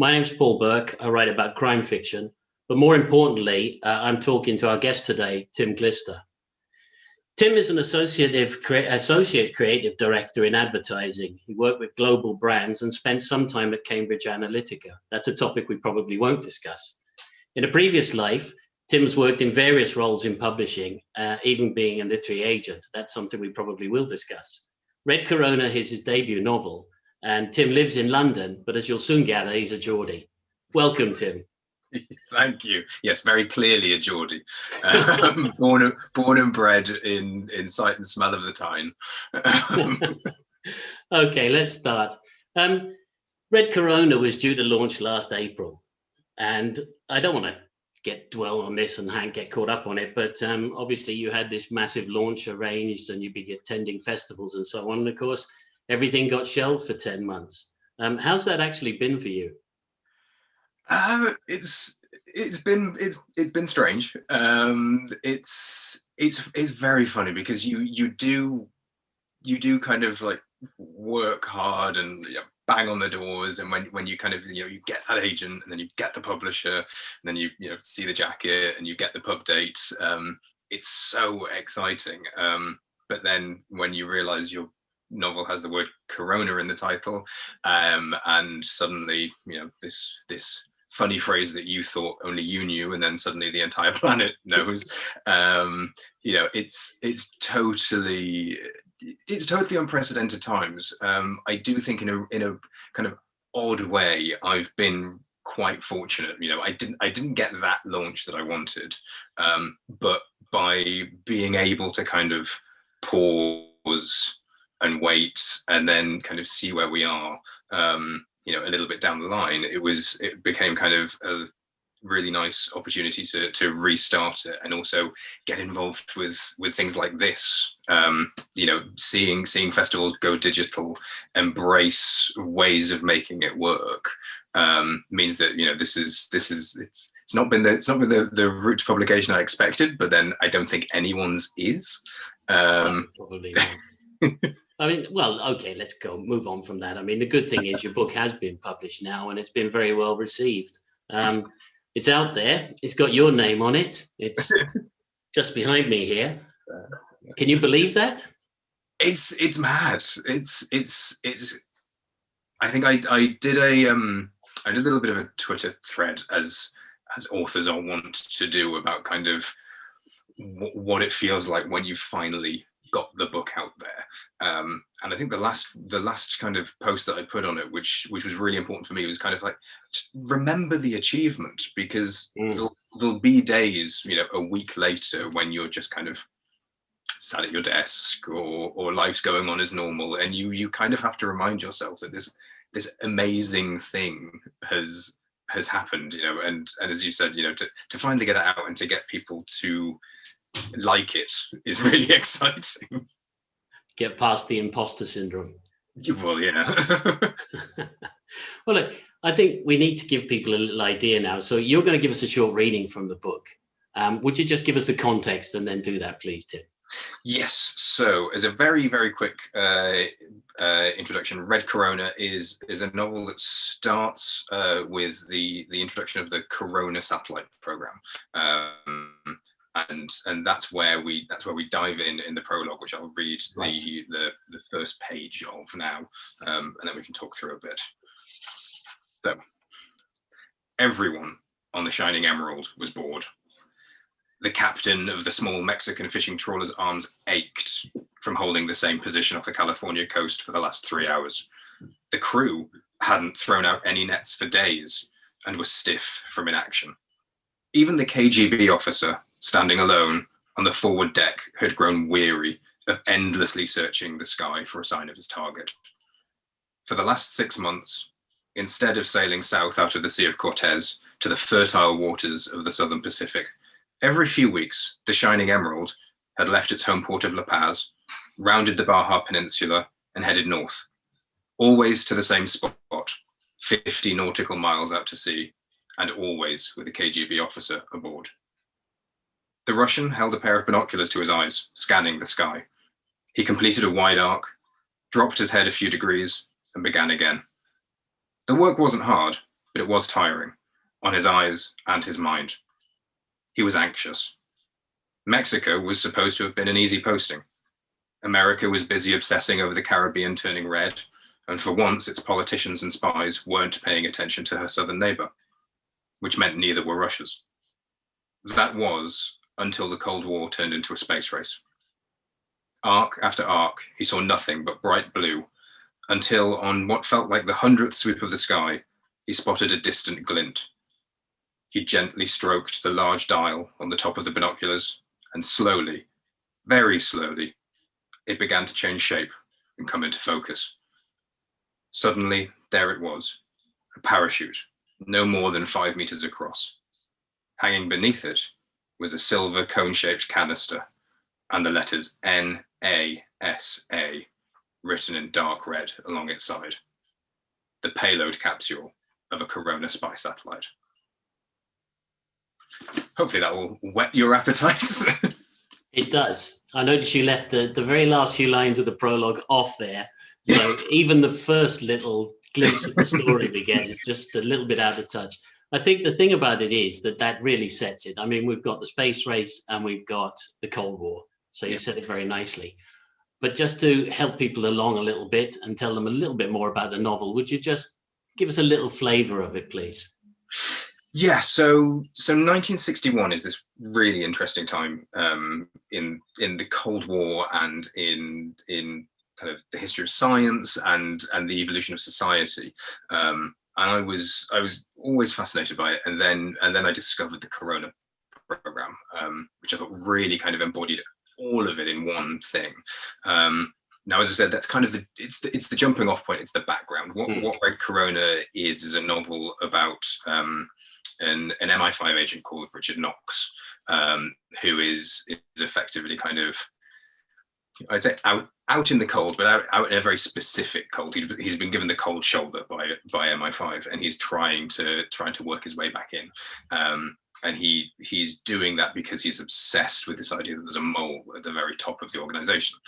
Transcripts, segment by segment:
My name's Paul Burke. I write about crime fiction, but more importantly, I'm talking to our guest today, Tim Glister. Tim is an associate creative director in advertising. He worked with global brands and spent some time at Cambridge Analytica. That's a topic we probably won't discuss. In a previous life, Tim's worked in various roles in publishing, even being a literary agent. That's something we probably will discuss. Red Corona is his debut novel, and Tim lives in London, but as you'll soon gather, he's a Geordie. Welcome, Tim. Thank you. Yes, very clearly a Geordie. Born and bred in sight and smell of the Tyne. Okay, let's start. Red Corona was due to launch last April, and I don't want to dwell on this and get caught up on it, but obviously you had this massive launch arranged and you'd be attending festivals and so on, and of course everything got shelved for 10 months. How's that actually been for you? It's been strange. It's very funny because you do kind of like work hard and bang on the doors, and when you kind of you get that agent, and then you get the publisher, and then you see the jacket and you get the pub date. It's so exciting. But then when you realize your novel has the word Corona in the title, and suddenly this funny phrase that you thought only you knew, and then suddenly the entire planet knows. It's totally unprecedented times. I do think in a kind of odd way, I've been quite fortunate. I didn't get that launch that I wanted, but by being able to kind of pause and wait and then kind of see where we are, a little bit down the line, it became kind of a really nice opportunity to restart it, and also get involved with things like this. Seeing festivals go digital, embrace ways of making it work, means that it's not been the route to publication I expected, but then I don't think anyone's is. Probably not. I mean, well, okay, let's move on from that. I mean, the good thing is your book has been published now, and it's been very well received. It's out there. It's got your name on it. It's just behind me here. Can you believe that? It's mad. It's. I think I did a little bit of a Twitter thread, as authors are wont to do, about kind of what it feels like when you finally got the book out there, and I think the last kind of post that I put on it, which was really important for me, was kind of like, just remember the achievement, because there'll be days, a week later, when you're just kind of sat at your desk, or life's going on as normal, and you kind of have to remind yourself that this amazing thing has happened, and as you said, to finally get it out and to get people to like it is really exciting. Get past the imposter syndrome. Well, yeah. Well, look, I think we need to give people a little idea now. So you're going to give us a short reading from the book. Would you just give us the context and then do that, please, Tim? Yes. So, as a very, very quick introduction, Red Corona is a novel that starts with the introduction of the Corona satellite program. And that's where we dive in the prologue, which I'll read the first page of now, and then we can talk through a bit. So, everyone on the Shining Emerald was bored. The captain of the small Mexican fishing trawler's arms ached from holding the same position off the California coast for the last 3 hours. The crew hadn't thrown out any nets for days and was stiff from inaction. Even the KGB officer, standing alone on the forward deck, had grown weary of endlessly searching the sky for a sign of his target. For the last 6 months, instead of sailing south out of the Sea of Cortez to the fertile waters of the Southern Pacific, every few weeks, the Shining Emerald had left its home port of La Paz, rounded the Baja Peninsula, and headed north, always to the same spot, 50 nautical miles out to sea, and always with a KGB officer aboard. The Russian held a pair of binoculars to his eyes, scanning the sky. He completed a wide arc, dropped his head a few degrees, and began again. The work wasn't hard, but it was tiring on his eyes and his mind. He was anxious. Mexico was supposed to have been an easy posting. America was busy obsessing over the Caribbean turning red, and for once its politicians and spies weren't paying attention to her southern neighbor, which meant neither were Russia's. That was until the Cold War turned into a space race. Arc after arc, he saw nothing but bright blue, until on what felt like the 100th sweep of the sky, he spotted a distant glint. He gently stroked the large dial on the top of the binoculars, and slowly, very slowly, it began to change shape and come into focus. Suddenly, there it was, a parachute, no more than 5 meters across. Hanging beneath it was a silver cone-shaped canister and the letters NASA written in dark red along its side. The payload capsule of a Corona spy satellite. Hopefully that will whet your appetite. It does. I noticed you left the very last few lines of the prologue off there. So even the first little glimpse of the story we get is just a little bit out of touch. I think the thing about it is that really sets it. I mean, we've got the space race and we've got the Cold War. So you said it very nicely. But just to help people along a little bit and tell them a little bit more about the novel, would you just give us a little flavor of it, please? Yeah, so 1961 is this really interesting time in the Cold War and in kind of the history of science and the evolution of society. And I was always fascinated by it, and then I discovered the Corona program, which I thought really kind of embodied all of it in one thing. Now, as I said, that's kind of it's the jumping off point. It's the background. What Red Corona is a novel about an MI5 agent called Richard Knox, who is effectively kind of, I'd say, out in the cold, but out in a very specific cold. He's been given the cold shoulder by MI5, and he's trying to work his way back in. And he's doing that because he's obsessed with this idea that there's a mole at the very top of the organization.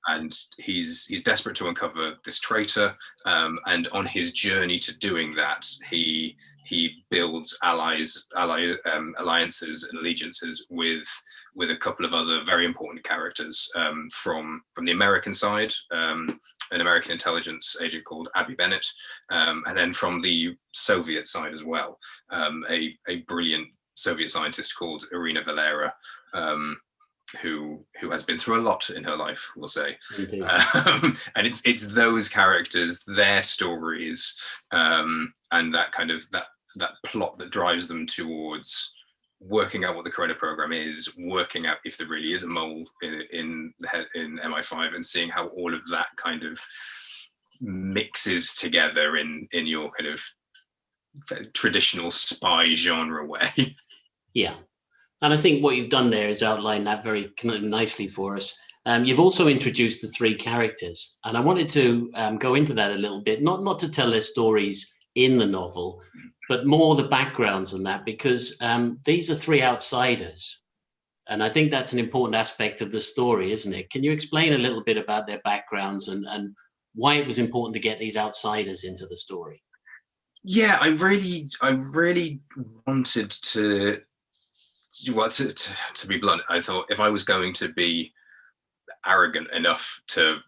And he's desperate to uncover this traitor. And on his journey to doing that, he builds alliances and allegiances with a couple of other very important characters from the American side, an American intelligence agent called Abby Bennett, and then from the Soviet side as well, a brilliant Soviet scientist called Irina Valera, who has been through a lot in her life, we'll say. And it's those characters, their stories, and that kind of that plot that drives them towards working out what the Corona program is, working out if there really is a mole in MI5, and seeing how all of that kind of mixes together in your kind of traditional spy genre way. Yeah. And I think what you've done there is outline that very nicely for us. You've also introduced the three characters, and I wanted to go into that a little bit, not to tell their stories in the novel, but more the backgrounds on that, because these are three outsiders. And I think that's an important aspect of the story, isn't it? Can you explain a little bit about their backgrounds and why it was important to get these outsiders into the story? Yeah, I really wanted to be blunt. I thought if I was going to be arrogant enough to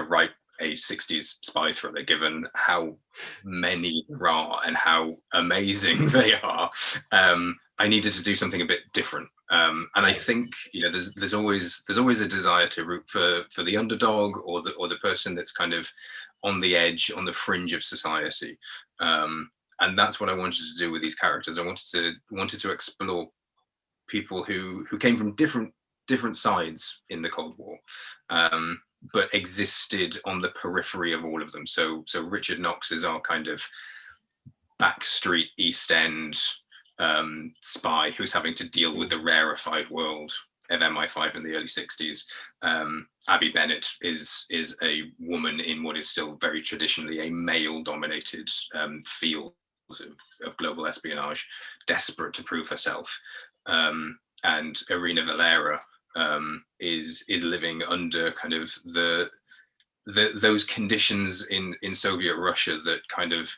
write a 60s spy thriller, given how many there are and how amazing they are, I needed to do something a bit different. And I think, there's always a desire to root for the underdog or the person that's kind of on the edge, on the fringe of society. And that's what I wanted to do with these characters. I wanted to explore people who came from different sides in the Cold War, but existed on the periphery of all of them. So Richard Knox is our kind of backstreet East End spy who's having to deal with the rarefied world of MI5 in the early 60s. Abby Bennett is a woman in what is still very traditionally a male-dominated field of global espionage, desperate to prove herself. And Irina Valera is living under kind of those conditions in Soviet Russia that kind of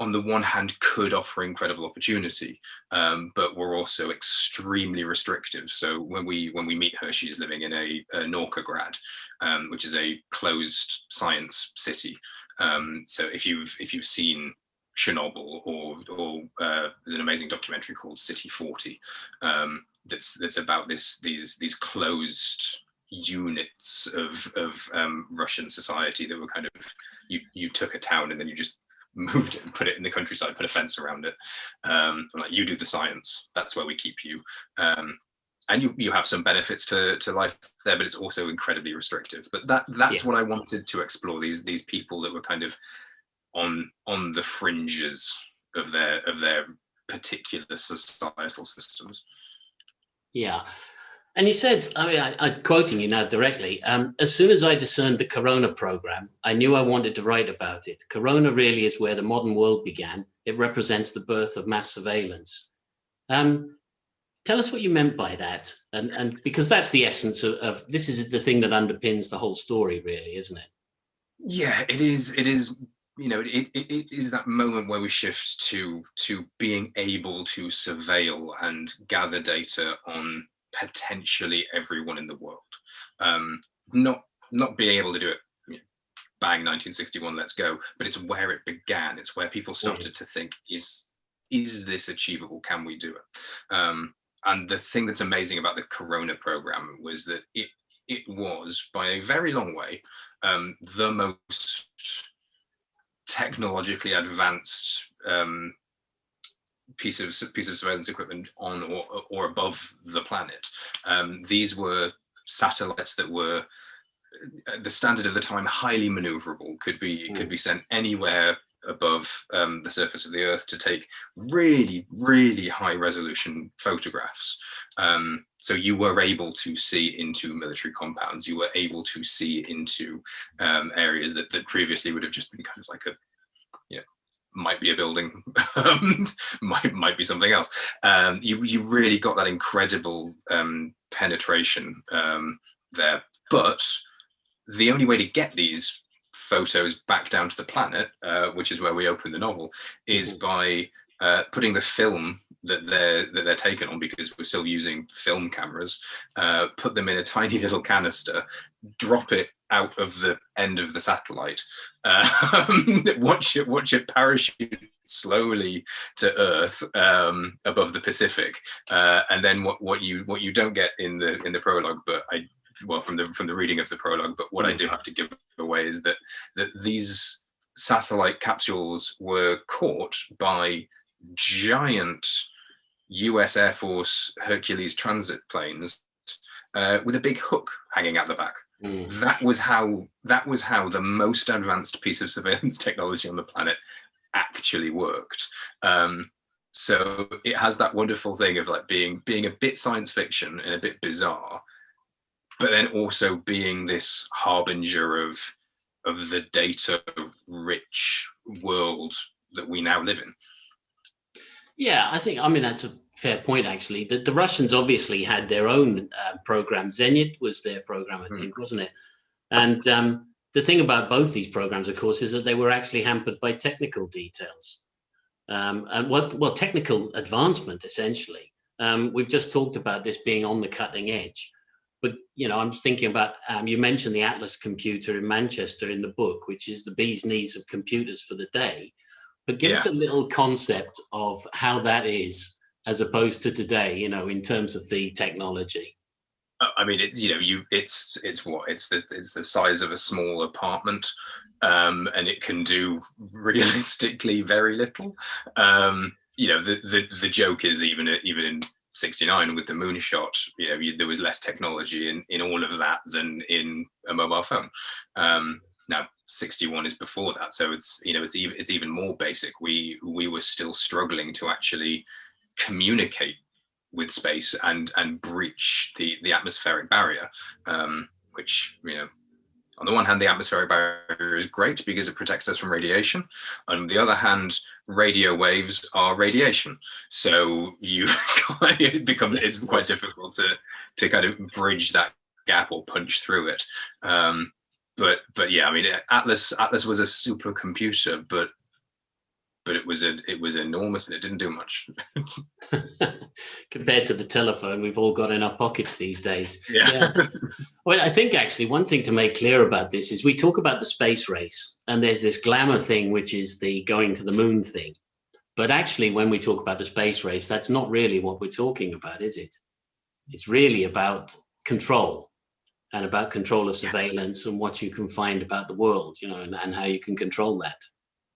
on the one hand could offer incredible opportunity, but were also extremely restrictive. So when we meet her, she is living in a Norcograd, which is a closed science city. So if you've seen Chernobyl, or there's an amazing documentary called City 40, that's about these closed units of Russian society that were kind of, you took a town and then you just moved it and put it in the countryside, put a fence around it. Like, you do the science, that's where we keep you. And you have some benefits to life there, but it's also incredibly restrictive. But that's what I wanted to explore, these people that were kind of on the fringes of their particular societal systems. Yeah. And you said, I mean, I'm quoting you now directly, as soon as I discerned the Corona program, I knew I wanted to write about it. Corona really is where the modern world began. It represents the birth of mass surveillance. Tell us what you meant by that. And because that's the essence of this is the thing that underpins the whole story, really, isn't it? Yeah, it is. It is. It is that moment where we shift to being able to surveil and gather data on potentially everyone in the world. Not being able to do it, bang, 1961, let's go, but it's where it began. It's where people started to think, is this achievable? Can we do it? And the thing that's amazing about the Corona program was that it was, by a very long way, the most technologically advanced piece of surveillance equipment on or above the planet. These were satellites that were, the standard of the time, highly maneuverable, could be sent anywhere above the surface of the Earth to take really, really high resolution photographs. So you were able to see into military compounds. You were able to see into areas that previously would have just been kind of like might be a building, might be something else. You really got that incredible penetration there. But the only way to get these photos back down to the planet, which is where we open the novel, is by putting the film that they're taken on, because we're still using film cameras, put them in a tiny little canister, drop it out of the end of the satellite, watch it parachute slowly to Earth above the Pacific, and then what you don't get in the prologue, but from the reading of the prologue, but what I do have to give away is that these satellite capsules were caught by giant US Air Force Hercules transit planes with a big hook hanging out the back. That was how the most advanced piece of surveillance technology on the planet actually worked. So it has that wonderful thing of like being a bit science fiction and a bit bizarre, but then also being this harbinger of the data-rich world that we now live in. Yeah, I mean, that's a fair point, actually. The Russians obviously had their own program. Zenit was their program, I think, wasn't it? And the thing about both these programs, of course, is that they were actually hampered by technical details. And technical advancement, essentially. We've just talked about this being on the cutting edge. But, I'm thinking about, you mentioned the Atlas computer in Manchester in the book, which is the bee's knees of computers for the day. But give us a little concept of how that is as opposed to today, in terms of the technology. I mean, it's the size of a small apartment, and it can do realistically very little. The joke is even in 69 with the moonshot, there was less technology in all of that than in a mobile phone. Now 61 is before that, so it's even more basic. We were still struggling to actually communicate with space and breach the atmospheric barrier, which on the one hand, the atmospheric barrier is great because it protects us from radiation. On the other hand, radio waves are radiation, so it's quite difficult to kind of bridge that gap or punch through it. But yeah, I mean, Atlas was a supercomputer, but but it was enormous and it didn't do much. Compared to the telephone we've all got in our pockets these days. Yeah. Well, I think actually one thing to make clear about this is we talk about the space race, and there's this glamour thing, which is the going to the moon thing. But actually, when we talk about the space race, that's not really what we're talking about, is it? It's really about control, and about control of surveillance and what you can find about the world, you know, and how you can control that.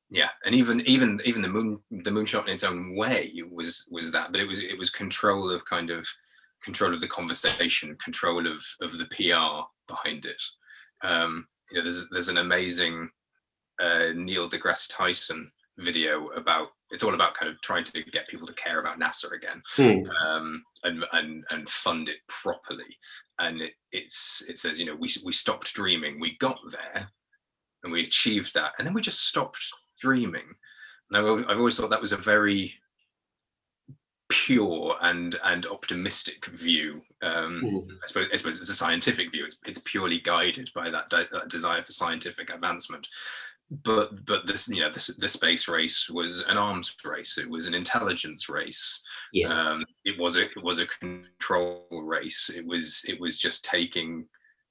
Yeah, and even the moonshot in its own way was that, but it was control of the conversation, control of the PR behind it. You know, there's an amazing Neil deGrasse Tyson video about, it's all about kind of trying to get people to care about NASA again, and fund it properly. And it says, you know, we stopped dreaming, we got there, and we achieved that, and then we just stopped dreaming. And I've always thought that was a very pure and optimistic view. I suppose it's a scientific view. It's purely guided by that desire for scientific advancement. But this, you know, the space race was an arms race. It was an intelligence race. Yeah. It was a control race. It was just taking,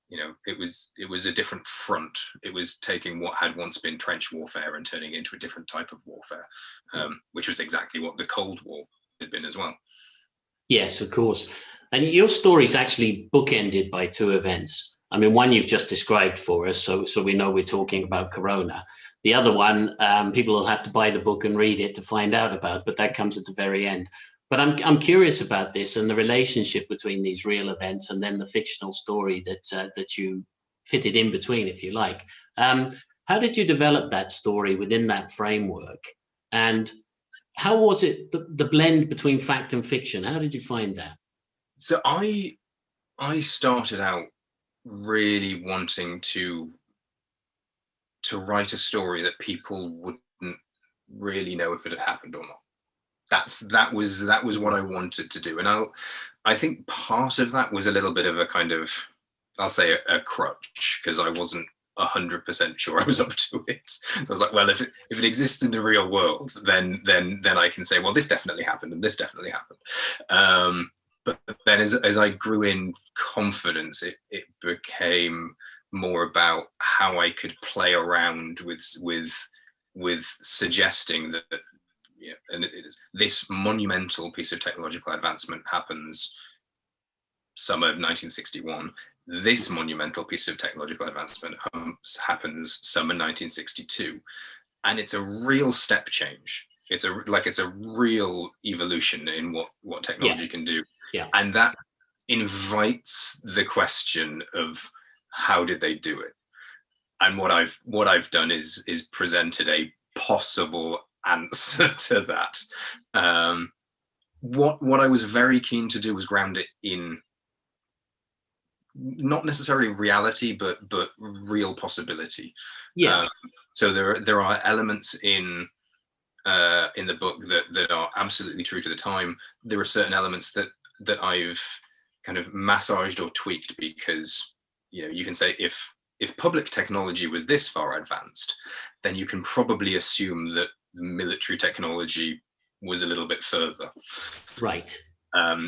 you know, it was a different front. It was taking what had once been trench warfare and turning it into a different type of warfare, which was exactly what the Cold War had been as well. Yes, of course. And your story's actually bookended by two events. I mean, one you've just described for us, so we know we're talking about Corona. The other one, people will have to buy the book and read it to find out about, but that comes at the very end. But I'm curious about this and the relationship between these real events and then the fictional story that you fitted in between, if you like. How did you develop that story within that framework? And how was it, the blend between fact and fiction? How did you find that? So I started out really wanting to write a story that people wouldn't really know if it had happened or not. That was what I wanted to do. And I think part of that was a little bit of a kind of, I'll say a crutch, because I wasn't 100% sure I was up to it. So I was like, well, if it exists in the real world, then I can say, well, this definitely happened and this definitely happened. But then as I grew in confidence, it became more about how I could play around with suggesting that, yeah, and this monumental piece of technological advancement happens summer 1961. This monumental piece of technological advancement happens summer 1962, and it's a real step change. It's a real evolution in what technology can do. Yeah. And that invites the question of how did they do it? And what I've done is presented a possible answer to that. What I was very keen to do was ground it in not necessarily reality, but real possibility. Yeah. So there are elements in the book that are absolutely true to the time. There are certain elements that I've kind of massaged or tweaked because, you know, you can say if public technology was this far advanced, then you can probably assume that military technology was a little bit further. Right.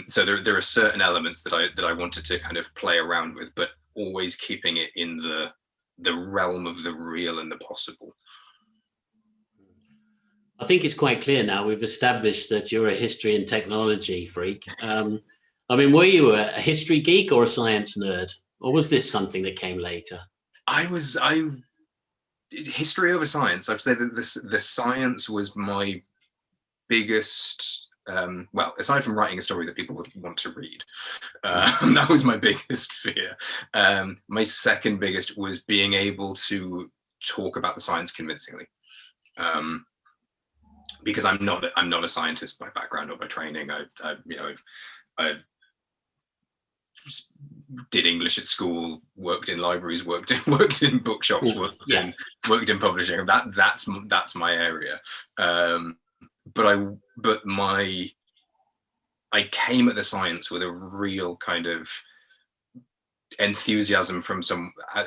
So there are certain elements that I wanted to kind of play around with, but always keeping it in the realm of the real and the possible. I think it's quite clear now. We've established that you're a history and technology freak. I mean, were you a history geek or a science nerd, or was this something that came later? History over science. I'd say that the science was my biggest, well, aside from writing a story that people would want to read, that was my biggest fear. My second biggest was being able to talk about the science convincingly, because I'm not a scientist by background or by training. I did English at school, worked in libraries, worked in bookshops, worked in publishing. That's my area. But I came at the science with a real kind of enthusiasm from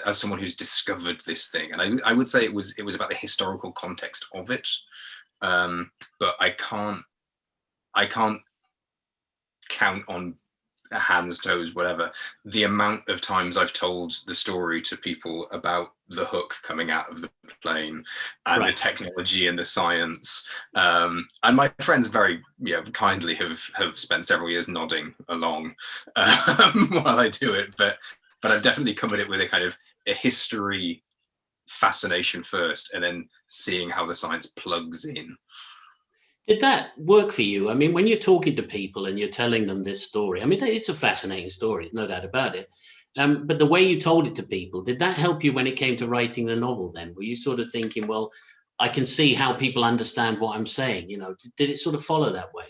as someone who's discovered this thing, and I would say it was about the historical context of it. But I can't count on hands, toes, whatever, the amount of times I've told the story to people about the hook coming out of the plane and the technology and the science. And my friends very kindly have spent several years nodding along while I do it. But I've definitely come at it with a kind of a history fascination first, and then seeing how the science plugs in. Did that work for you? I mean, when you're talking to people and you're telling them this story, I mean, it's a fascinating story, no doubt about it. But the way you told it to people, did that help you when it came to writing the novel then? Were you sort of thinking, well, I can see how people understand what I'm saying? Did it sort of follow that way?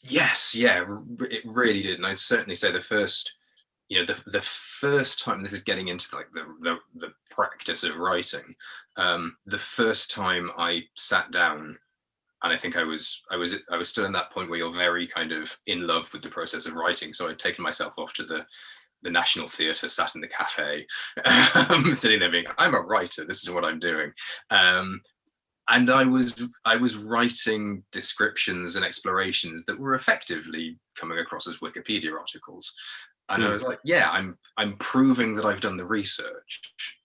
Yes, yeah, it really did. And I'd certainly say the first, the first time, this is getting into like the practice of writing, the first time I sat down, and I think I was still in that point where you're very kind of in love with the process of writing. So I'd taken myself off to the National Theatre, sat in the cafe, sitting there being, I'm a writer, this is what I'm doing. And I was writing descriptions and explorations that were effectively coming across as Wikipedia articles. And I was like, yeah, I'm proving that I've done the research,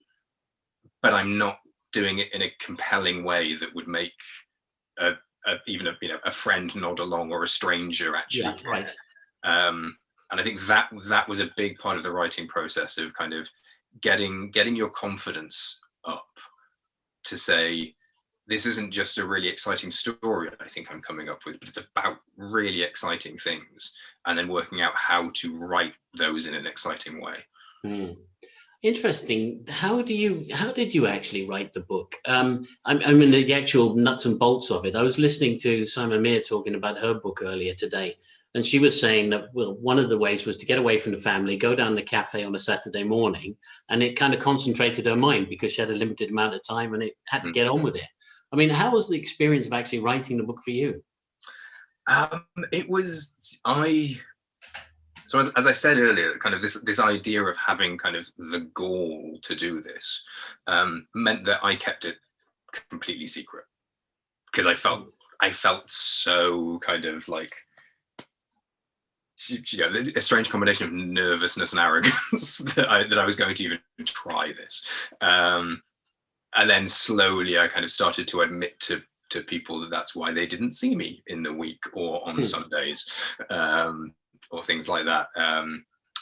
but I'm not doing it in a compelling way that would make even a friend nod along, or a stranger actually. Yeah, right. And I think that was a big part of the writing process, of kind of getting your confidence up to say, this isn't just a really exciting story I think I'm coming up with, but it's about really exciting things, and then working out how to write those in an exciting way. Interesting. How did you actually write the book? I mean, the actual nuts and bolts of it. I was listening to Simon Meir talking about her book earlier today, and she was saying that, well, one of the ways was to get away from the family, go down the cafe on a Saturday morning, and it kind of concentrated her mind because she had a limited amount of time and it had to get on with it. I mean, how was the experience of actually writing the book for you? So as I said earlier, kind of this idea of having kind of the gall to do this meant that I kept it completely secret, because I felt so kind of like, a strange combination of nervousness and arrogance that I was going to even try this. And then slowly I kind of started to admit to people that that's why they didn't see me in the week or on Sundays. Or things like that.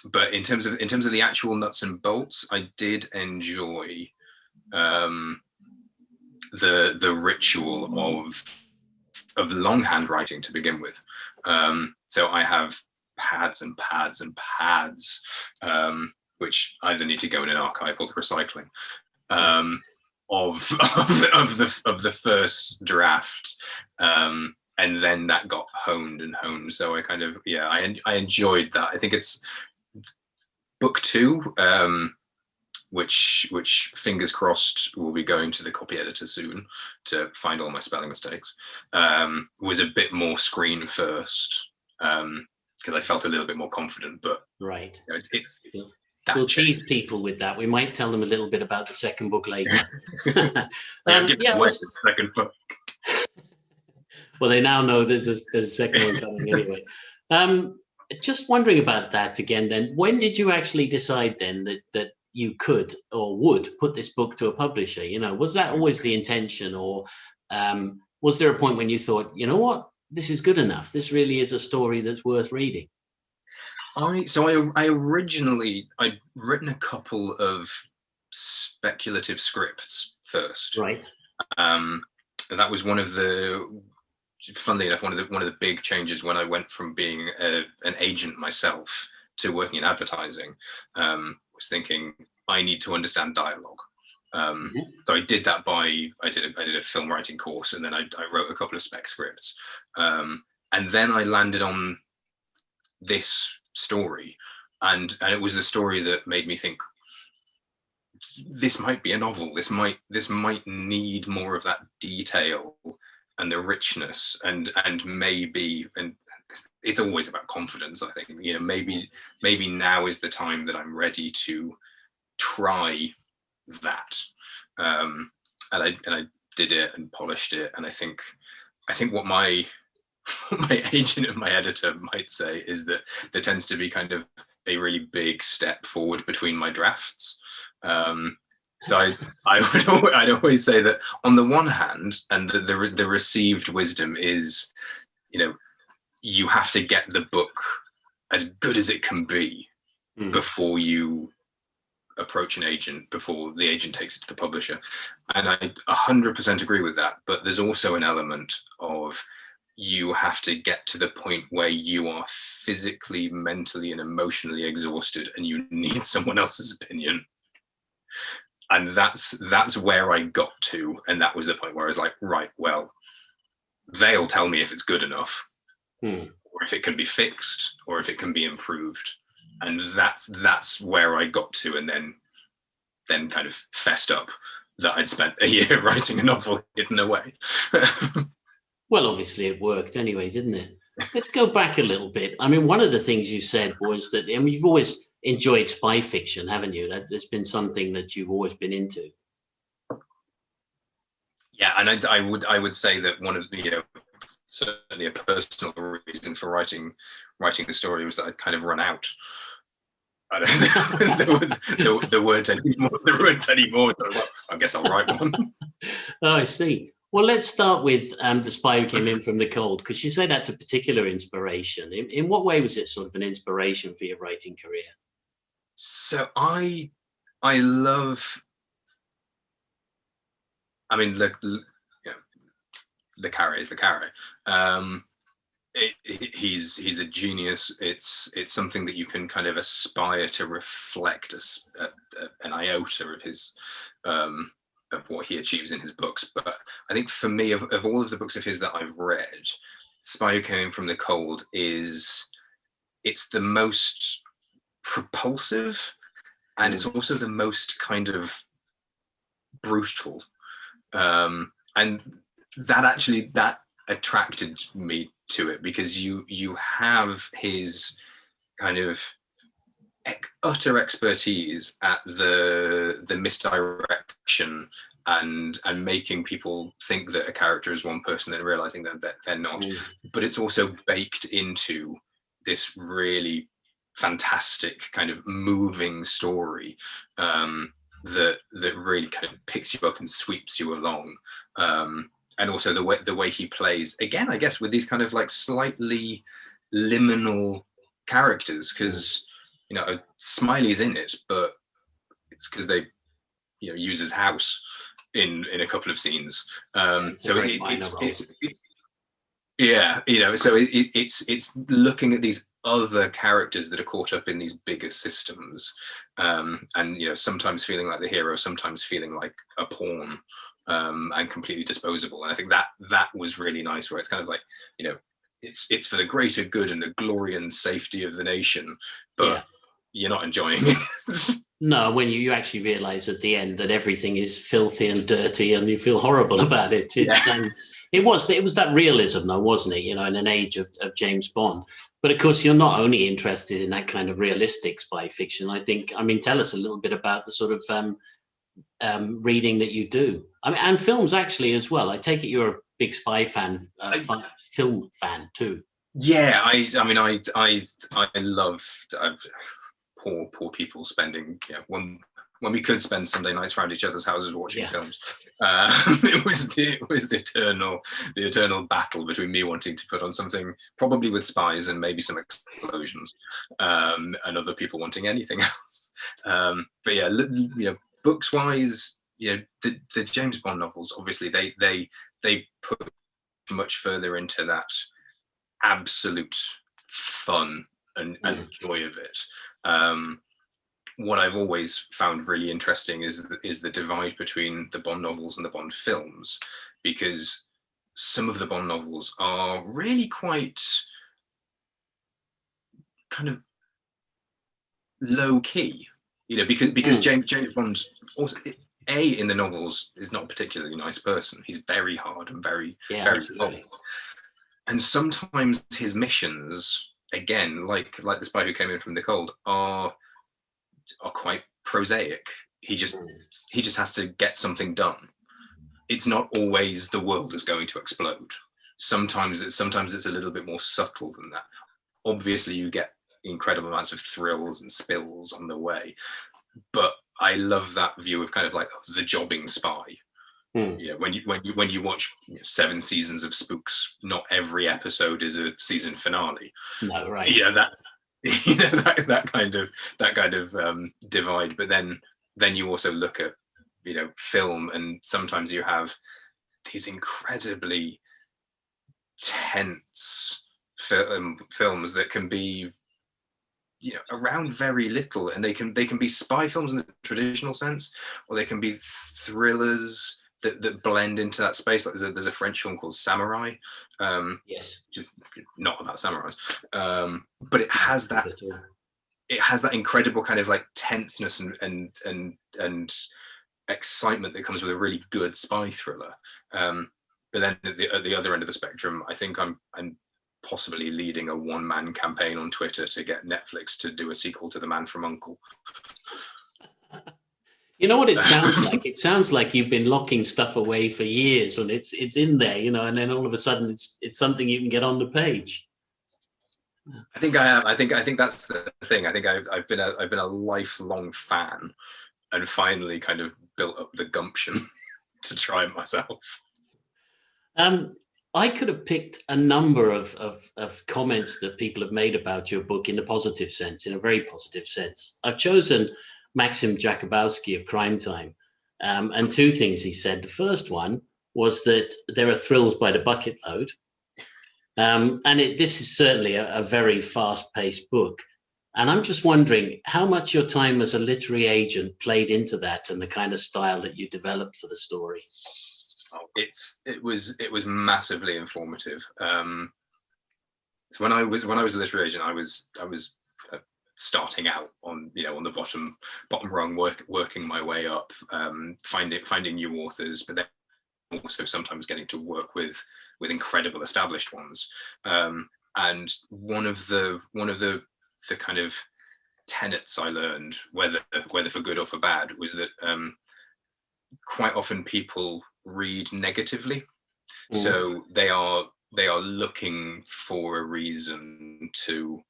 But in terms of the actual nuts and bolts, I did enjoy the ritual of longhand writing to begin with. So I have pads and pads and pads, which either need to go in an archive or the recycling, of the first draft. And then that got honed and honed. So I kind of, I enjoyed that. I think it's book 2, which fingers crossed will be going to the copy editor soon to find all my spelling mistakes, was a bit more screen first, because I felt a little bit more confident. But right, we'll tease people with that. We might tell them a little bit about the second book later. Second book. Well, they now know there's a second one coming anyway. Just wondering about that again then. When did you actually decide then that you could or would put this book to a publisher? Was that always the intention, or was there a point when you thought, you know what, this is good enough? This really is a story that's worth reading. I originally, I'd written a couple of speculative scripts first. Right. And that was one of the, funnily enough, one of the big changes when I went from being an agent myself to working in advertising. Was thinking I need to understand dialogue. So I did that I did a film writing course, and then I wrote a couple of spec scripts, and then I landed on this story, and it was the story that made me think, this might be a novel. This might need more of that detail and the richness, and maybe, and it's always about confidence, I think. Maybe now is the time that I'm ready to try that. And I did it and polished it, and I think I think what my my agent and my editor might say is that there tends to be kind of a really big step forward between my drafts. So I'd always say that on the one hand, and the received wisdom is, you have to get the book as good as it can be before you approach an agent, before the agent takes it to the publisher. And I 100% agree with that. But there's also an element of, you have to get to the point where you are physically, mentally, and emotionally exhausted, and you need someone else's opinion. And that's where I got to. And that was the point where I was like, right, well, they'll tell me if it's good enough, or if it can be fixed, or if it can be improved. And that's where I got to, and then kind of fessed up that I'd spent a year writing a novel hidden away. Well, obviously it worked anyway, didn't it? Let's go back a little bit. I mean, one of the things you said was that, and you've always enjoyed spy fiction, haven't you? It's been something that you've always been into. Yeah, and I would say that one of the certainly a personal reason for writing the story was that I'd kind of run out. I don't, there weren't any more. So I guess I'll write one. Oh, I see. Well, let's start with The Spy Who Came In From the Cold, because you say that's a particular inspiration. In what way was it sort of an inspiration for your writing career? So I love, I mean, the Carré is the Carré. He's a genius. It's something that you can kind of aspire to reflect an iota of his of what he achieves in his books. But I think for me, of all of the books of his that I've read, Spy Who Came In From the Cold it's the most propulsive, and it's also the most kind of brutal, and that attracted me to it, because you have his kind of utter expertise at the misdirection and making people think that a character is one person, then realizing that they're not. But it's also baked into this really fantastic kind of moving story that really kind of picks you up and sweeps you along. And also the way he plays, again, I guess, with these kind of like slightly liminal characters, because Smiley's in it, but it's because they use his house in a couple of scenes. So it's looking at these other characters that are caught up in these bigger systems, and sometimes feeling like the hero, sometimes feeling like a pawn, and completely disposable. And I think that was really nice, where it's kind of like, it's for the greater good and the glory and safety of the nation, but you're not enjoying it. No, when you actually realize at the end that everything is filthy and dirty and you feel horrible about it. It was that realism, though, wasn't it? In an age of James Bond. But of course, you're not only interested in that kind of realistic spy fiction. Tell us a little bit about the sort of reading that you do. And films actually as well. I take it you're a big spy fan, film fan too. Yeah, I love poor people spending when we could spend Sunday nights around each other's houses watching films. It was the eternal battle between me wanting to put on something probably with spies and maybe some explosions, and other people wanting anything else. But yeah, books wise, the James Bond novels, obviously they put much further into that absolute fun and joy of it. What I've always found really interesting is the divide between the Bond novels and the Bond films, because some of the Bond novels are really quite kind of low key, because James Bond also, in the novels, is not a particularly nice person. He's very hard and very cold. And sometimes his missions, again, like The Spy Who Came In From the Cold, are quite prosaic. He just has to get something done. It's not always the world is going to explode. sometimes it's a little bit more subtle than that. Obviously, you get incredible amounts of thrills and spills on the way, but I love that view of kind of like the jobbing spy. You know, when you watch 7 seasons of Spooks, not every episode is a season finale. No, right? Yeah, that that kind of divide. But then you also look at film, and sometimes you have these incredibly tense films that can be around very little, and they can be spy films in the traditional sense, or they can be thrillers that blend into that space. Like there's a French film called Samurai. Yes, just not about samurais, but it has that incredible kind of like tenseness and excitement that comes with a really good spy thriller. But then at the other end of the spectrum, I think I'm possibly leading a one-man campaign on Twitter to get Netflix to do a sequel to The Man from U.N.C.L.E. You know what it sounds like? It sounds like you've been locking stuff away for years, and it's in there, and then all of a sudden it's something you can get on the page. I think I have. I think that's the thing. I think I've been a lifelong fan, and finally kind of built up the gumption to try it myself. I could have picked a number of comments that people have made about your book in a positive sense, in a very positive sense. I've chosen Maxim Jakubowski of Crime Time, and 2 things he said. The first one was that there are thrills by the bucket load, and this is certainly a very fast-paced book. And I'm just wondering how much your time as a literary agent played into that and the kind of style that you developed for the story. It was massively informative. So when I was a literary agent, I was starting out on on the bottom rung, working my way up, finding new authors, but then also sometimes getting to work with incredible established ones. And one of the kind of tenets I learned, whether for good or for bad, was that quite often people read negatively. So they are looking for a reason to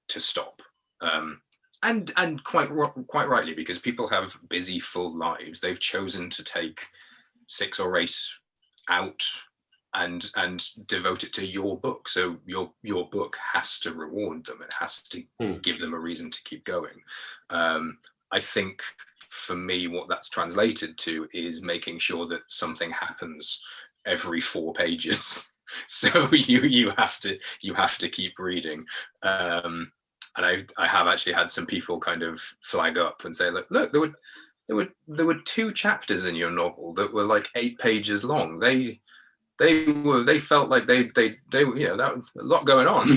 stop, and quite rightly, because people have busy, full lives. They've chosen to take 6 or 8 out and devote it to your book. So your book has to reward them. It has to give them a reason to keep going. I think for me, what that's translated to is making sure that something happens every 4 pages. So you have to keep reading. And I have actually had some people kind of flag up and say, look, there were 2 chapters in your novel that were like 8 pages long. They felt like they that was a lot going on.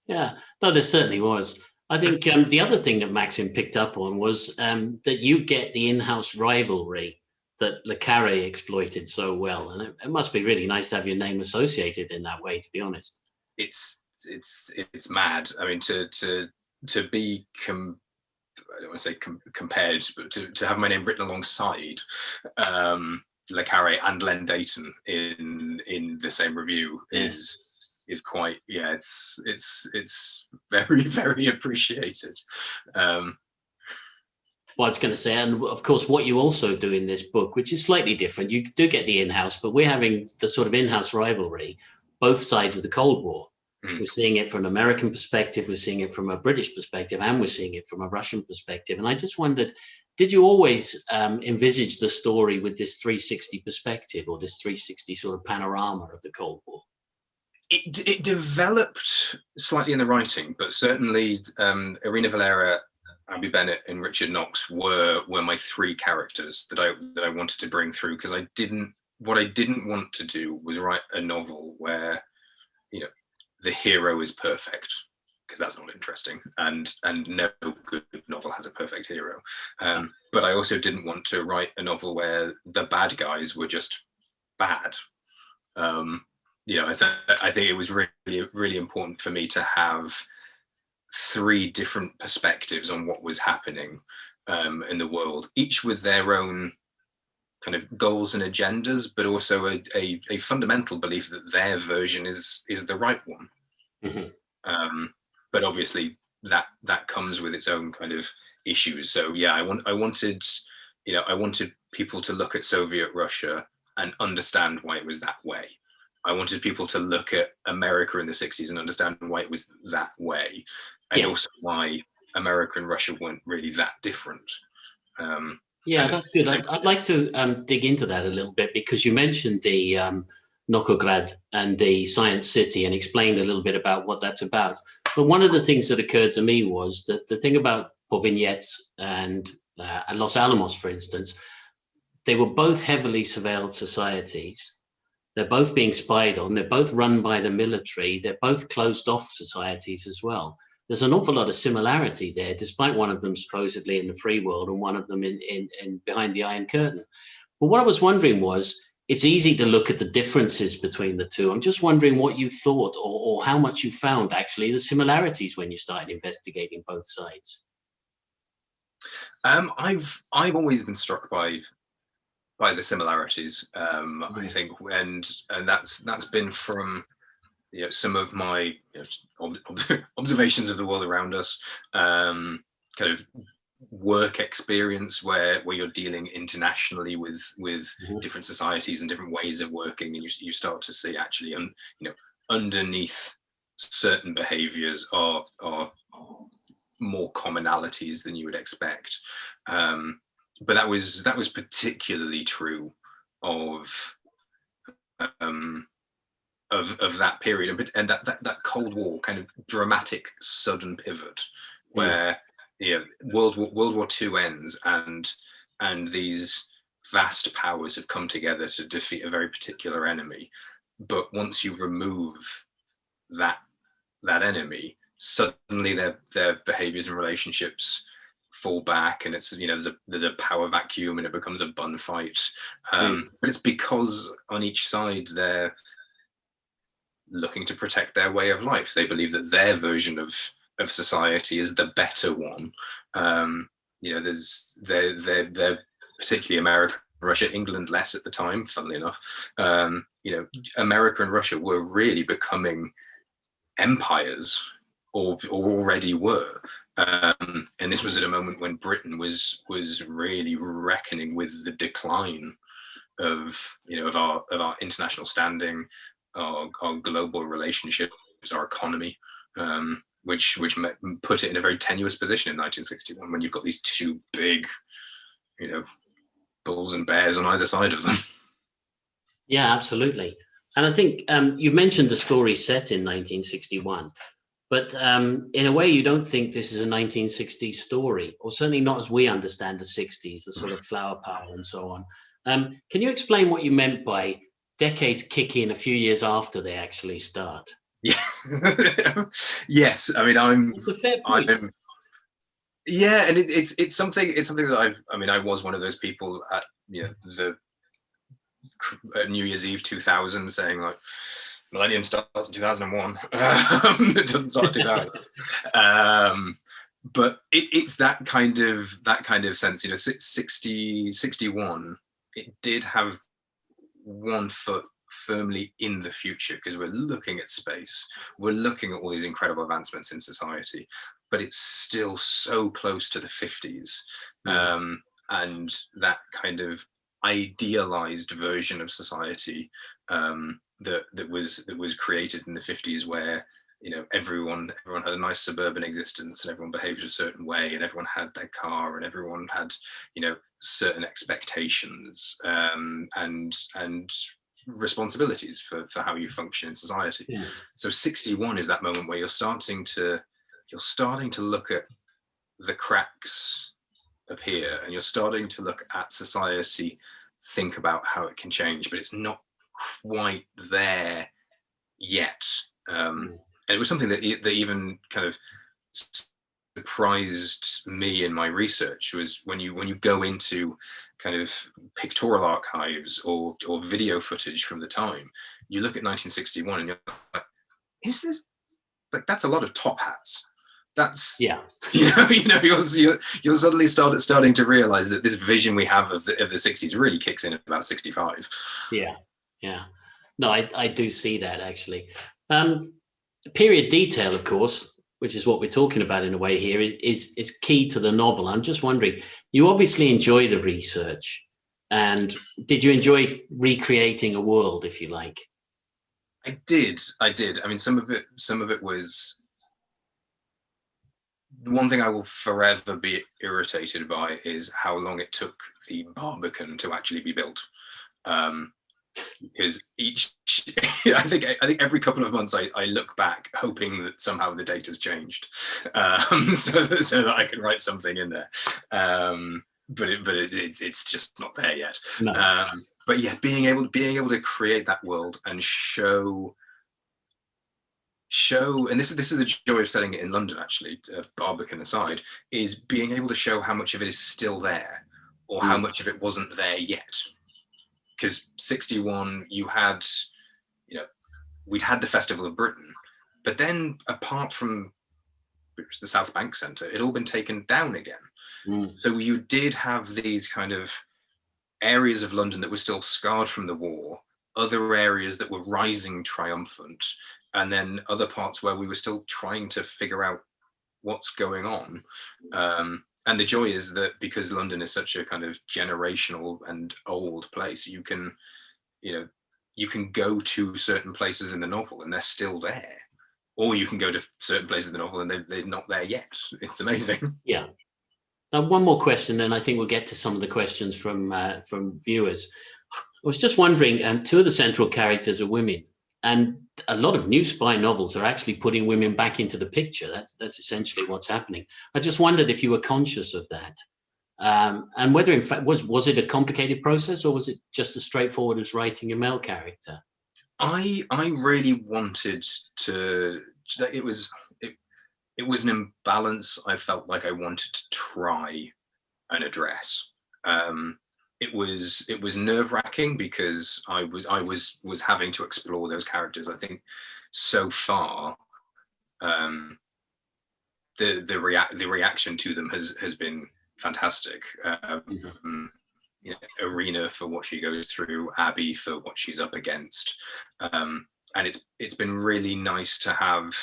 Yeah, no, there certainly was. I think the other thing that Maxim picked up on was that you get the in-house rivalry that Le Carre exploited so well, and it must be really nice to have your name associated in that way. To be honest, it's mad. I mean, to be I don't want to say compared, but to have my name written alongside Le Carre and Len Dayton in the same review is quite, it's very, very appreciated. Well, I was going to say, and of course, what you also do in this book, which is slightly different, you do get the in-house, but we're having the sort of in-house rivalry, both sides of the Cold War. We're seeing it from an American perspective, we're seeing it from a British perspective, and we're seeing it from a Russian perspective. And I just wondered, did you always envisage the story with this 360 perspective, or this 360 sort of panorama of the Cold War? It developed slightly in the writing, but certainly Irina Valera, Abby Bennett, and Richard Knox were my 3 characters that I wanted to bring through, because what I didn't want to do was write a novel where the hero is perfect, because that's not interesting, and no good novel has a perfect hero. But I also didn't want to write a novel where the bad guys were just bad. I think it was really, really important for me to have 3 different perspectives on what was happening in the world, each with their own kind of goals and agendas, but also a fundamental belief that their version is the right one. Mm-hmm. But obviously that comes with its own kind of issues. So yeah, I wanted people to look at Soviet Russia and understand why it was that way. I wanted people to look at America in the 60s and understand why it was that way, and also why America and Russia weren't really that different. Yeah, that's good. I'd like to dig into that a little bit, because you mentioned the Nokograd and the Science City and explained a little bit about what that's about. But one of the things that occurred to me was that the thing about Povinětz and Los Alamos, for instance, they were both heavily surveilled societies. They're both being spied on. They're both run by the military. They're both closed off societies as well. There's an awful lot of similarity there, despite one of them supposedly in the free world and one of them in behind the Iron Curtain. But what I was wondering was, it's easy to look at the differences between the two. I'm just wondering what you thought, or how much you found actually the similarities when you started investigating both sides. I've always been struck by the similarities. I think, and that's been from some of my observations of the world around us, kind of work experience where you're dealing internationally with different societies and different ways of working, and you start to see actually, underneath certain behaviors are more commonalities than you would expect. But that was particularly true of that period, and that Cold War kind of dramatic sudden pivot where World War II ends, and these vast powers have come together to defeat a very particular enemy. But once you remove that enemy, suddenly their behaviors and relationships fall back, and it's there's a power vacuum, and it becomes a bun fight. But it's because on each side they're looking to protect their way of life. They believe that their version of society is the better one. There's they're particularly America, Russia, England less at the time, funnily enough. America and Russia were really becoming empires, or already were. And this was at a moment when Britain was really reckoning with the decline of our international standing, our global relationships, our economy, which put it in a very tenuous position in 1961, when you've got these two big, bulls and bears on either side of them. Yeah, absolutely. And I think you mentioned the story set in 1961. But in a way, you don't think this is a 1960s story, or certainly not as we understand the 60s, the sort of flower power and so on. Can you explain what you meant by decades kick in a few years after they actually start? Yeah. Yes. I mean, It's a fair point. Yeah, and it's something that I was one of those people at New Year's Eve 2000 saying, like, Millennium starts in 2001. It doesn't start in 2000. But it's that kind of sense. 61. It did have one foot firmly in the future, because we're looking at space. We're looking at all these incredible advancements in society, but it's still so close to the 50s, and that kind of idealized version of society that was created in the 50s, where everyone had a nice suburban existence, and everyone behaved a certain way, and everyone had their car, and everyone had certain expectations and responsibilities for how you function in society. So 61 is that moment where you're starting to look at the cracks appear, and you're starting to look at society, think about how it can change, but it's not quite there yet. And it was something that even kind of surprised me in my research, was when you go into kind of pictorial archives or video footage from the time, you look at 1961 and you're like, is this, like, that's a lot of top hats. That's Yeah. You'll suddenly starting to realize that this vision we have of the 60s really kicks in at about 65. Yeah. No, I do see that actually. Period detail, of course, which is what we're talking about in a way here, is key to the novel. I'm just wondering, you obviously enjoy the research, and did you enjoy recreating a world, if you like? I did. I mean, some of it was, one thing I will forever be irritated by is how long it took the Barbican to actually be built. Because I think every couple of months I look back hoping that somehow the data's changed, so that I can write something in there. But it's just not there yet. No. But yeah, being able to create that world and show, and this is the joy of selling it in London, actually, Barbican aside, is being able to show how much of it is still there, or how much of it wasn't there yet. Because 61, we'd had the Festival of Britain, but then apart from the South Bank Centre, it had all been taken down again. So you did have these kind of areas of London that were still scarred from the war, other areas that were rising triumphant, and then other parts where we were still trying to figure out what's going on. And the joy is that because London is such a kind of generational and old place, you can go to certain places in the novel and they're still there, or you can go to certain places in the novel and they're not there yet. It's amazing. Yeah. Now, one more question, then I think we'll get to some of the questions from viewers. I was just wondering, two of the central characters are women, and a lot of new spy novels are actually putting women back into the picture. That's essentially what's happening. I just wondered if you were conscious of that, and whether, in fact, was it a complicated process, or was it just as straightforward as writing a male character? I really wanted to. It was an imbalance I felt like I wanted to try and address. It was nerve-wracking because I was having to explore those characters. I think so far, the reaction to them has been fantastic. Irina for what she goes through, Abby for what she's up against, and it's been really nice to have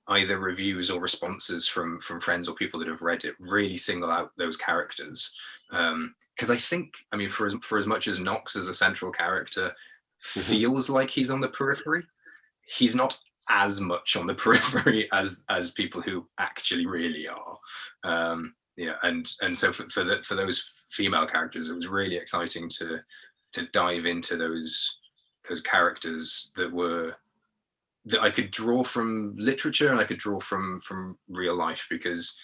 either reviews or responses from friends or people that have read it really single out those characters. Because I think, I mean, for as much as Knox as a central character feels like he's on the periphery, he's not as much on the periphery as people who actually really are. And so for those female characters, it was really exciting to dive into those characters that I could draw from literature and I could draw from real life, because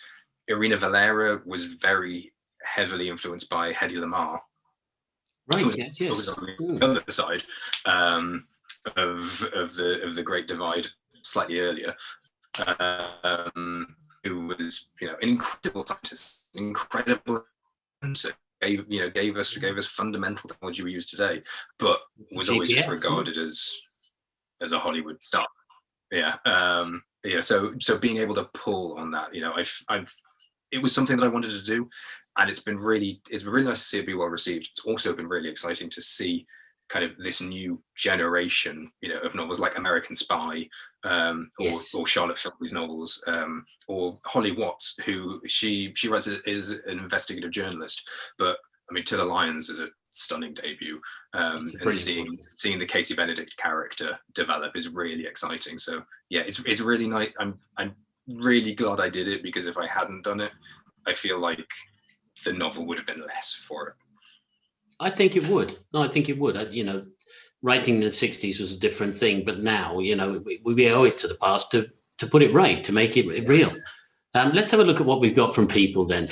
Irina Valera was very heavily influenced by Hedy Lamarr. Right. Yes. Was on the other side of the Great Divide, slightly earlier, who was an incredible scientist, incredible inventor, gave us fundamental technology we use today, but was always just regarded as a Hollywood star. So being able to pull on that, it was something that I wanted to do, and it's been really nice to see it be well received. It's also been really exciting to see kind of this new generation, of novels like American Spy, or Charlotte Filmer's novels, or Holly Watts, who she writes as an investigative journalist, but I mean, To the Lions is a stunning debut, and seeing the Casey Benedict character develop is really exciting. So yeah, it's really nice. I'm really glad I did it, because if I hadn't done it, I feel like the novel would have been less for it. I think it would. No, I think it would. Writing in the 60s was a different thing, but now, we owe it to the past to put it right, to make it real. Let's have a look at what we've got from people then.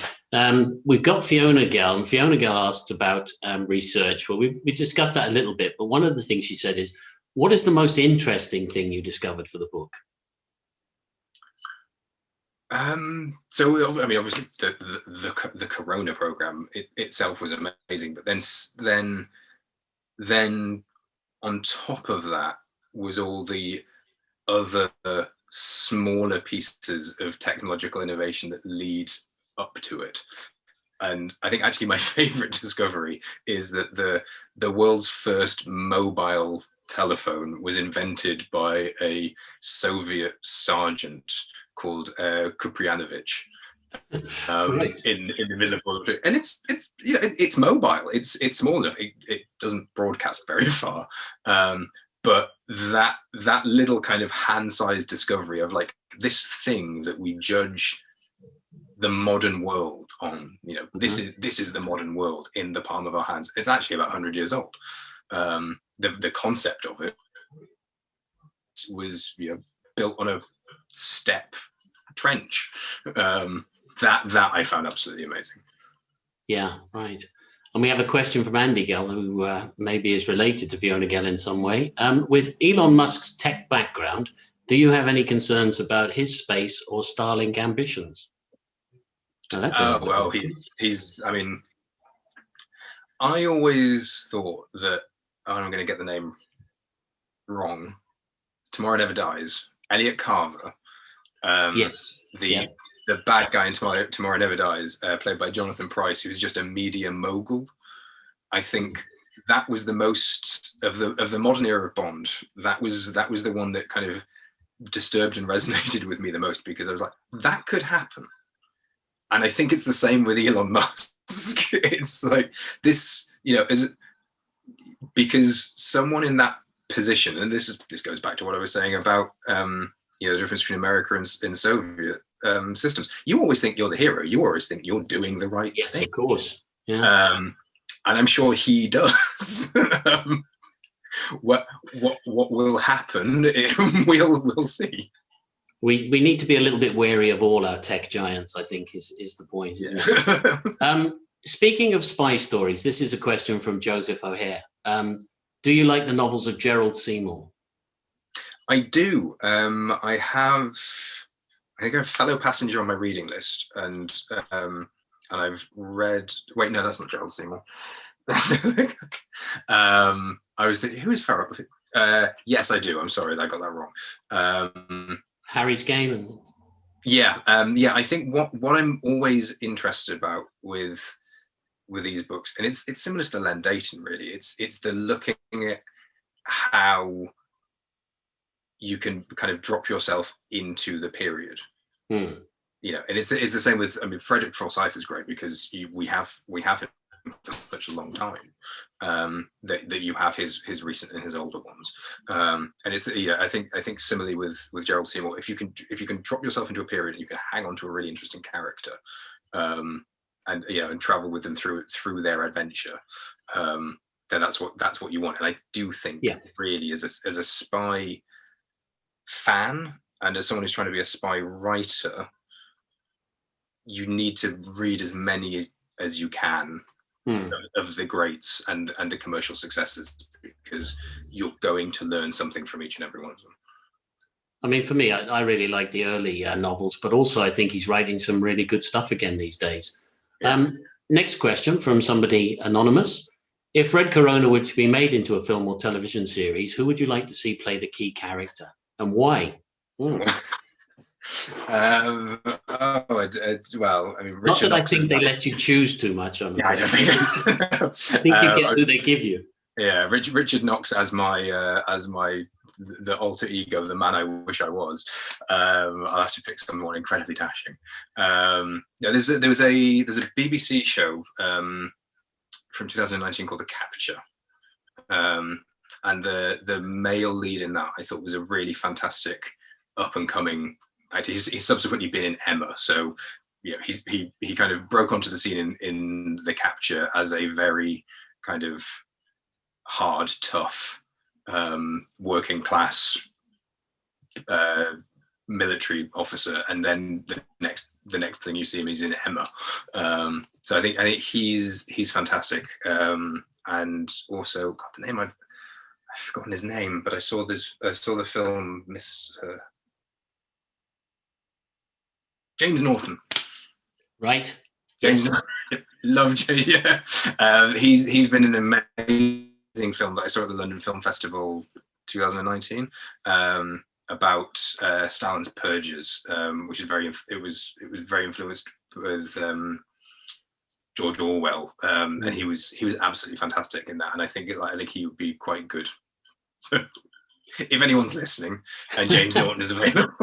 We've got Fiona Gell, and Fiona Gell asked about research. Well, we discussed that a little bit, but one of the things she said is, what is the most interesting thing you discovered for the book? So I mean, obviously the Corona program itself was amazing, but then on top of that was all the other smaller pieces of technological innovation that lead up to it. And I think actually my favorite discovery is that the world's first mobile telephone was invented by a Soviet sergeant called Kuprianovich. Right. in the middle of World War II. And it's you know, it's mobile. It's small enough. It doesn't broadcast very far. But that little kind of hand-sized discovery of like this thing that we judge the modern world on, you know, this is the modern world in the palm of our hands. It's actually about 100 years old. The concept of it was, you know, built on a step trench. That I found absolutely amazing. Yeah, right. And we have a question from Andy Gell, who maybe is related to Fiona Gell in some way. With Elon Musk's tech background, do you have any concerns about his space or Starlink ambitions? Well, he's. I mean, I always thought that. Oh, I'm going to get the name wrong. Tomorrow Never Dies. Elliot Carver. Yes. The bad guy in Tomorrow Never Dies, played by Jonathan Pryce, who's just a media mogul. I think that was the most of the modern era of Bond. That was the one that kind of disturbed and resonated with me the most, because I was like, that could happen. And I think it's the same with Elon Musk. It's like this, you know, because someone in that position, and this goes back to what I was saying about you know, the difference between America and Soviet systems. You always think you're the hero. You always think you're doing the right thing. Yes, of course. Yeah. And I'm sure he does. What will happen? We'll see. We need to be a little bit wary of all our tech giants, I think, is the point, isn't it? Speaking of spy stories, this is a question from Joseph O'Hare. Do you like the novels of Gerald Seymour? I do. I think I have Fellow Passenger on my reading list, and I've read. Wait, no, that's not Gerald Seymour. I was thinking, who is Farrell? Yes, I do. I'm sorry, I got that wrong. Harry's Game. Yeah, I think what I'm always interested about with these books, and it's similar to the Len Dayton, really. It's the looking at how you can kind of drop yourself into the period. You know, and it's the same with, I mean, Frederick Forsyth is great because we have him for such a long time, that you have his recent and his older ones, and it's, you know, I think similarly with Gerald Seymour, if you can drop yourself into a period and you can hang on to a really interesting character, and you know, and travel with them through their adventure, then that's what you want. And I do think, really, as a spy fan and as someone who's trying to be a spy writer, you need to read as many as you can of the greats and the commercial successes, because you're going to learn something from each and every one of them. I mean, for me, I really like the early novels, but also I think he's writing some really good stuff again these days. Next question from somebody anonymous. If Red Corona were to be made into a film or television series, who would you like to see play the key character, and why? Well, I mean, Richard not that Knox, I think they let you choose too much on. Yeah, I don't think. I think you get who they give you. Yeah, Richard Knox as the alter ego, the man I wish I was. I'll have to pick someone incredibly dashing. There's a BBC show from 2019 called The Capture, and the male lead in that I thought was a really fantastic up and coming. He's subsequently been in Emma, so you know, he kind of broke onto the scene in The Capture as a very kind of hard, tough, working class military officer, and then the next thing you see him, he's in Emma. So I think he's fantastic, and also, God, the name I've forgotten his name, but I saw the film James Norton. Right. James, yes. Love James. Yeah, he's been an amazing film that I saw at the London Film Festival 2019, and about Stalin's purges, which is it was very influenced with George Orwell, and he was absolutely fantastic in that. And I think he would be quite good. So, if anyone's listening, and James Norton is available,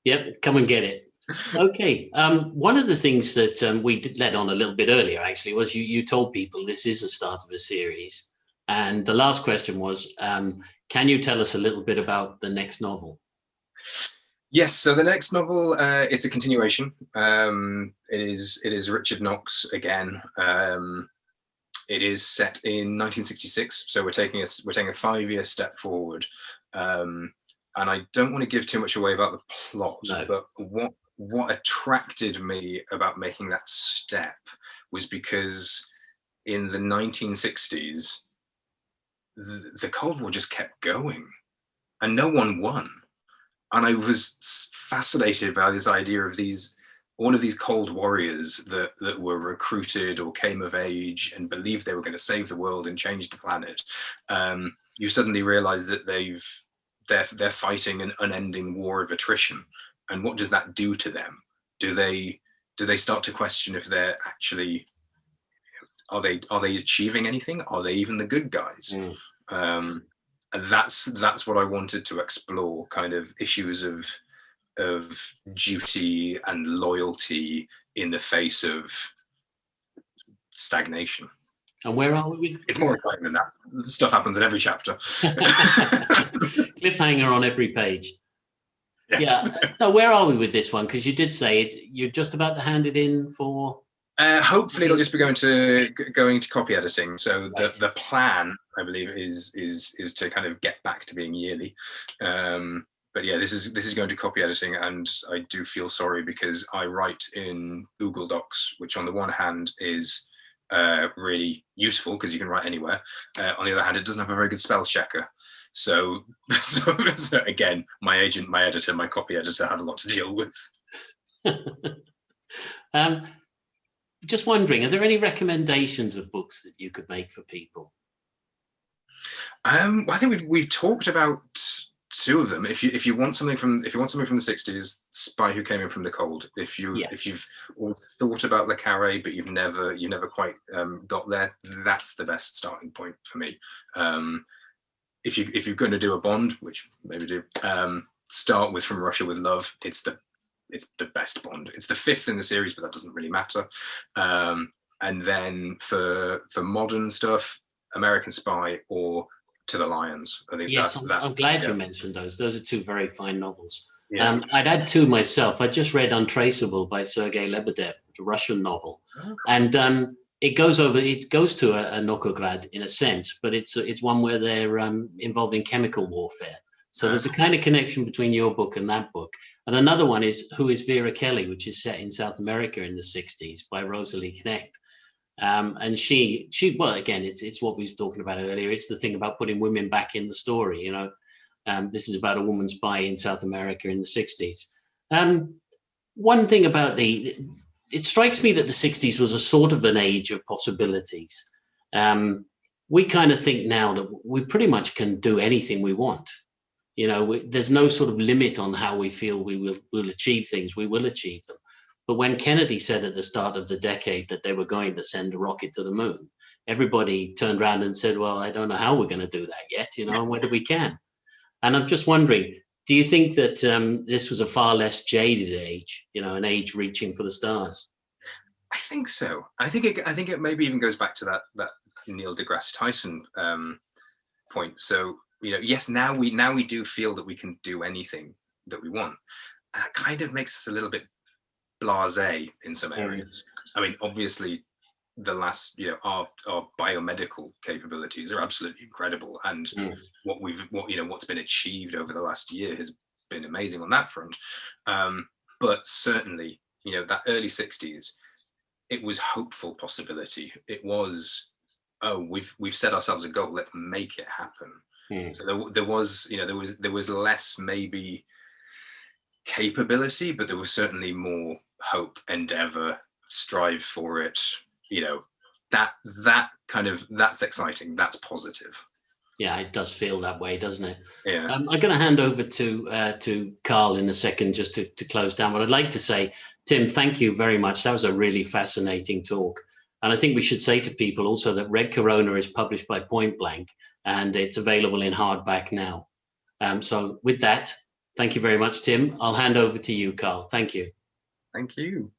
yep, come and get it. Okay. One of the things that we led on a little bit earlier, actually, was you told people this is the start of a series. And the last question was, can you tell us a little bit about the next novel? Yes. So the next novel, it's a continuation. It is Richard Knox again. It is set in 1966. So we're taking a 5-year step forward. And I don't want to give too much away about the plot, no. But what attracted me about making that step was because in the 1960s, the Cold War just kept going and no one won. And I was fascinated by this idea of all of these cold warriors that were recruited or came of age and believed they were going to save the world and change the planet. You suddenly realize that they're fighting an unending war of attrition. And what does that do to them? Do they start to question if they're actually, are they achieving anything? Are they even the good guys? And that's what I wanted to explore, kind of issues of duty and loyalty in the face of stagnation. And where are we? It's more exciting than that. Stuff happens in every chapter. Cliffhanger on every page. Yeah. So where are we with this one? Because you did say you're just about to hand it in for. Hopefully, it'll just be going to copy editing. So the plan, I believe, is to kind of get back to being yearly. But yeah, this is going to copy editing, and I do feel sorry because I write in Google Docs, which on the one hand is really useful because you can write anywhere. On the other hand, it doesn't have a very good spell checker. So again, my agent, my editor, my copy editor had a lot to deal with. Just wondering, are there any recommendations of books that you could make for people? I think we've talked about two of them. If you want something from the 60s, Spy Who Came In From the Cold. If you've all thought about Le Carré but you've never quite got there, that's the best starting point for me. If you're going to do a Bond, which maybe do, start with From Russia with Love. It's the best Bond. It's the 5th in the series, but that doesn't really matter. And then for modern stuff, American Spy or To the Lions. I think yes, I'm glad you mentioned those. Those are two very fine novels. Yeah. I'd add two myself. I just read Untraceable by Sergei Lebedev, a Russian novel, and it goes to a Novigrad in a sense, but it's one where they're involved in chemical warfare. So there's a kind of connection between your book and that book. And another one is Who is Vera Kelly, which is set in South America in the 60s by Rosalie Knecht. And she well, again, it's what we were talking about earlier. It's the thing about putting women back in the story, you know. This is about a woman spy in South America in the 60s. One thing about it strikes me that the 60s was a sort of an age of possibilities. We kind of think now that we pretty much can do anything we want. You know, there's no sort of limit on how we feel we will achieve things. We will achieve them. But when Kennedy said at the start of the decade that they were going to send a rocket to the moon, everybody turned around and said, well, I don't know how we're going to do that yet, you know, and whether we can. And I'm just wondering, do you think that this was a far less jaded age, you know, an age reaching for the stars? I think so. I think it maybe even goes back to that Neil deGrasse Tyson point. So, you know, yes, now we do feel that we can do anything that we want. That kind of makes us a little bit blasé in some areas. I mean, obviously, the last, you know, our biomedical capabilities are absolutely incredible, and what's been achieved over the last year has been amazing on that front. But certainly, you know, that early 60s, it was hopeful possibility. It was, we've set ourselves a goal. Let's make it happen. So there was less maybe capability, but there was certainly more hope, endeavor, strive for it. You know, that's exciting. That's positive. Yeah, it does feel that way, doesn't it? Yeah. I'm going to hand over to Carl in a second just to close down. But I'd like to say, Tim, thank you very much. That was a really fascinating talk. And I think we should say to people also that Red Corona is published by Point Blank, and it's available in hardback now. So with that, thank you very much, Tim. I'll hand over to you, Carl. Thank you. Thank you.